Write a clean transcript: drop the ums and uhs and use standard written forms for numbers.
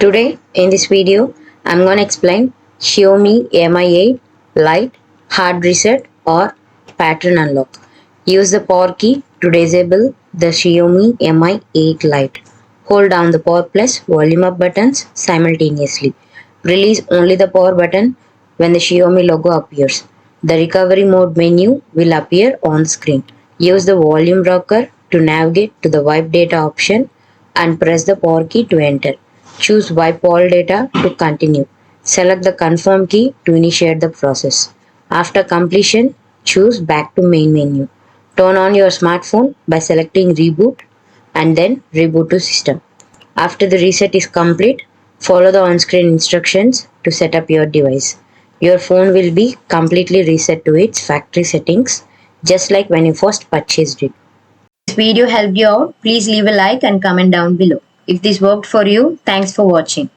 Today in this video, I'm going to explain Xiaomi Mi8 Lite hard reset or pattern unlock. Use the power key to disable the Xiaomi Mi8 Lite. Hold down the power plus volume up buttons simultaneously. Release only the power button when the Xiaomi logo appears. The recovery mode menu will appear on screen. Use the volume rocker to navigate to the wipe data option and press the power key to enter. Choose Wipe All Data to continue. Select the Confirm key to initiate the process. After completion, choose Back to Main menu. Turn on your smartphone by selecting Reboot and then Reboot to System. After the reset is complete, follow the on-screen instructions to set up your device. Your phone will be completely reset to its factory settings, just like when you first purchased it. If this video helped you out, please leave a like and comment down below. If this worked for you, thanks for watching.